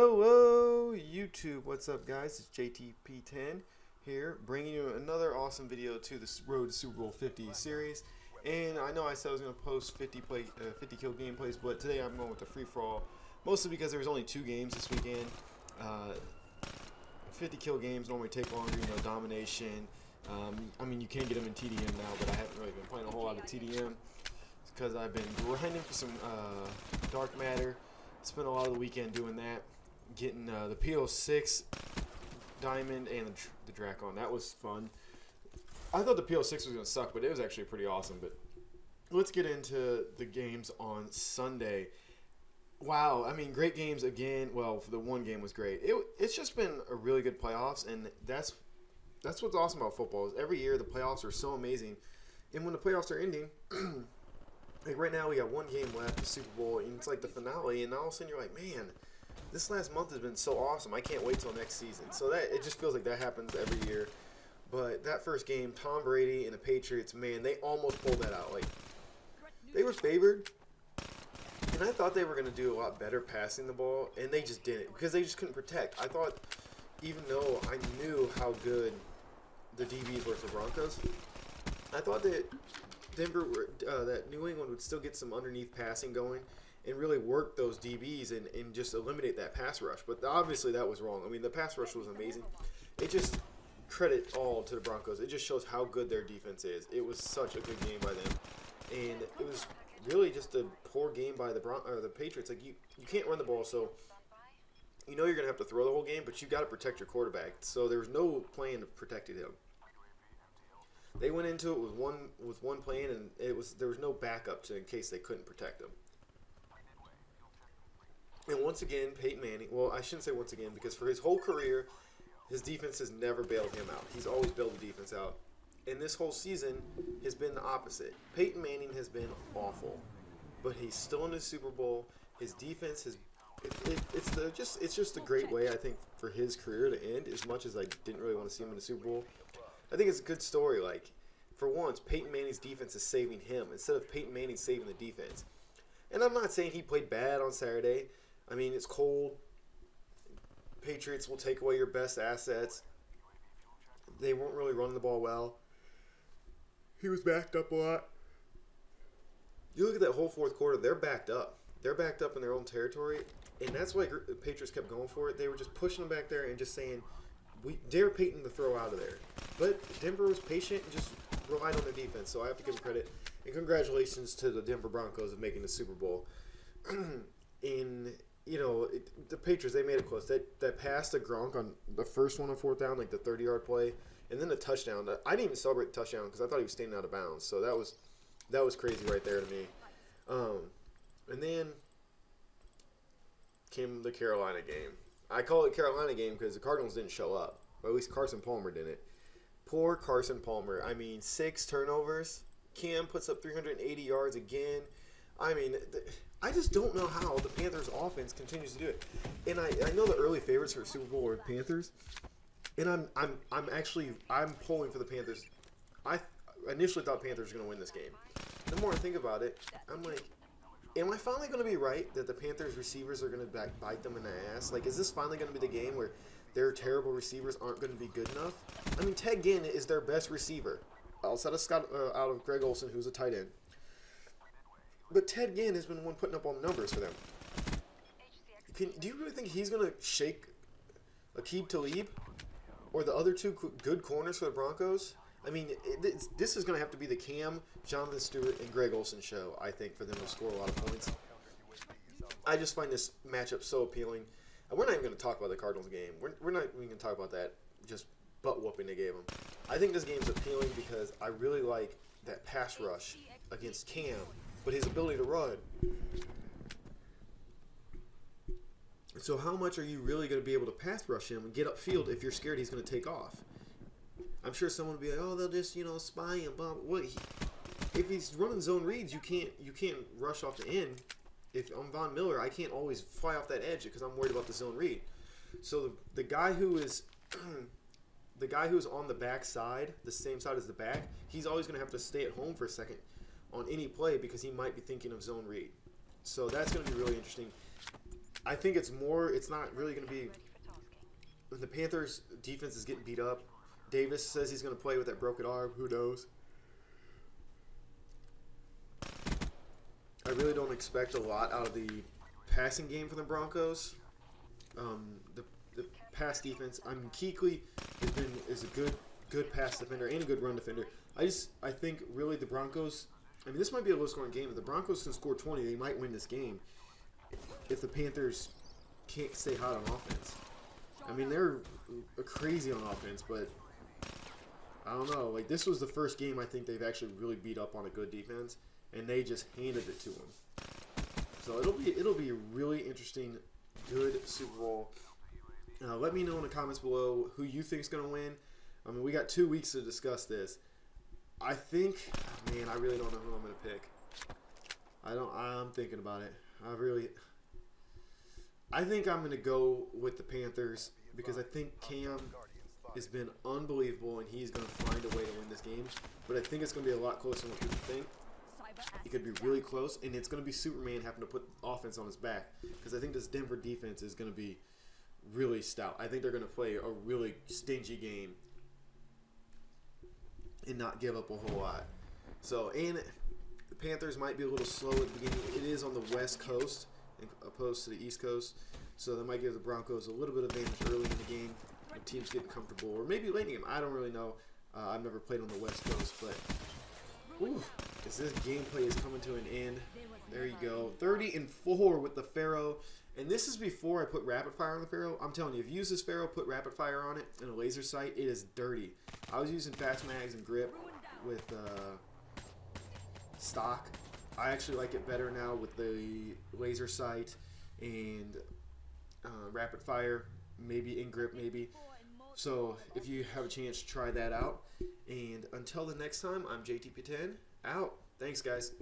Hello YouTube, what's up guys? It's JTP10 here, bringing you another awesome video to the Road to Super Bowl 50 series. And I know I said I was going to post 50 kill gameplays, but today I'm going with the free-for-all, mostly because there was only 2 games this weekend. 50 kill games normally take longer, domination. I mean, you can get them in TDM now, but I haven't really been playing a whole lot of TDM because I've been grinding for some dark matter. Spent a lot of the weekend doing that, getting the PO6 diamond and the Dracon. That was fun. I thought the PO6 was going to suck, but it was actually pretty awesome. But let's get into the games on Sunday. Wow, I mean, great games again. Well, the one game was great. It's just been a really good playoffs, and that's what's awesome about football. Is every year the playoffs are so amazing, and when the playoffs are ending. Like right now, we got one game left, the Super Bowl, and it's like the finale, and all of a sudden you're like, man, this last month has been so awesome. I can't wait till next season. So it just feels like that happens every year. But that first game, Tom Brady and the Patriots, man, they almost pulled that out. Like, they were favored, and I thought they were going to do a lot better passing the ball, and they just didn't because they just couldn't protect. I thought, even though I knew how good the DBs were for Broncos, I thought that that New England would still get some underneath passing going and really work those DBs and just eliminate that pass rush. But obviously that was wrong. I mean, the pass rush was amazing. It just credit all to the Broncos. It just shows how good their defense is. It was such a good game by them. And it was really just a poor game by the Patriots. Like, you can't run the ball, so you know you're going to have to throw the whole game, but you got to protect your quarterback. So there was no plan of protecting him. They went into it with one plan, and there was no backup in case they couldn't protect him. And once again, Peyton Manning. Well, I shouldn't say once again because for his whole career, his defense has never bailed him out. He's always bailed the defense out. And this whole season has been the opposite. Peyton Manning has been awful, but he's still in the Super Bowl. His defense has. It's just a great way, I think, for his career to end. As much as I didn't really want to see him in the Super Bowl. I think it's a good story. Like, for once, Peyton Manning's defense is saving him instead of Peyton Manning saving the defense. And I'm not saying he played bad on Saturday. I mean, it's cold. Patriots will take away your best assets. They weren't really running the ball well. He was backed up a lot. You look at that whole fourth quarter, they're backed up. They're backed up in their own territory. And that's why the Patriots kept going for it. They were just pushing them back there and just saying, we dare Peyton to throw out of there. But Denver was patient and just relied on their defense, so I have to give them credit. And congratulations to the Denver Broncos of making the Super Bowl. And, the Patriots, they made it close. That pass to Gronk on the first one on fourth down, like the 30-yard play, and then the touchdown. I didn't even celebrate the touchdown because I thought he was standing out of bounds. So that was crazy right there to me. And then came the Carolina game. I call it Carolina game because the Cardinals didn't show up. Or at least Carson Palmer didn't. Poor Carson Palmer. I mean, 6 turnovers. Cam puts up 380 yards again. I mean, I just don't know how the Panthers offense continues to do it. And I know the early favorites for the Super Bowl were the Panthers. And I'm pulling for the Panthers. I initially thought Panthers were going to win this game. The more I think about it, I'm like, am I finally going to be right that the Panthers receivers are going to bite them in the ass? Like, is this finally going to be the game where their terrible receivers aren't going to be good enough? I mean, Ted Ginn is their best receiver, outside of out of Greg Olsen, who's a tight end. But Ted Ginn has been the one putting up all the numbers for them. Do you really think he's going to shake Aqib Talib or the other 2 good corners for the Broncos? I mean, this is going to have to be the Cam, Jonathan Stewart, and Greg Olsen show, I think, for them to score a lot of points. I just find this matchup so appealing. And we're not even going to talk about the Cardinals game. We're not even going to talk about that just butt-whooping they gave them. I think this game's appealing because I really like that pass rush against Cam, but his ability to run. So how much are you really going to be able to pass rush him and get upfield if you're scared he's going to take off? I'm sure someone will be like, oh, they'll just, spy him. Blah, blah. If he's running zone reads, you can't rush off the end. If I'm Von Miller, I can't always fly off that edge because I'm worried about the zone read. So the guy who is on the back side, the same side as the back, he's always going to have to stay at home for a second on any play because he might be thinking of zone read. So that's going to be really interesting. I think it's more. It's not really going to be. When the Panthers defense is getting beat up, Davis says he's going to play with that broken arm. Who knows? I really don't expect a lot out of the passing game for the Broncos. The pass defense. I mean, Kuechly is a good pass defender and a good run defender. I think really the Broncos. I mean, this might be a low-scoring game. If the Broncos can score 20, they might win this game. If the Panthers can't stay hot on offense. I mean, they're crazy on offense, but I don't know. Like, this was the first game I think they've actually really beat up on a good defense, and they just handed it to them. So it'll be a really interesting, good Super Bowl. Let me know in the comments below who you think is going to win. I mean, we got 2 weeks to discuss this. I think, man, I really don't know who I'm going to pick. I'm thinking about it. I think I'm going to go with the Panthers because I think Cam has been unbelievable and he's going to find a way to win this game. But I think it's going to be a lot closer than what people think. It could be really close, and it's going to be Superman having to put offense on his back because I think this Denver defense is going to be really stout. I think they're going to play a really stingy game and not give up a whole lot. So, and the Panthers might be a little slow at the beginning. It is on the West Coast opposed to the East Coast, so that might give the Broncos a little bit of advantage early in the game when teams get comfortable, or maybe late in the game. I don't really know. I've never played on the West Coast, but as this gameplay is coming to an end, there you go. 30-4 with the Pharaoh, and this is before I put rapid fire on the Pharaoh. I'm telling you, if you use this Pharaoh, put rapid fire on it and a laser sight, it is dirty. I was using fast mags and grip with stock. I actually like it better now with the laser sight and rapid fire, maybe in grip, maybe. So if you have a chance, try that out. And until the next time, I'm JTP10 out. Thanks, guys.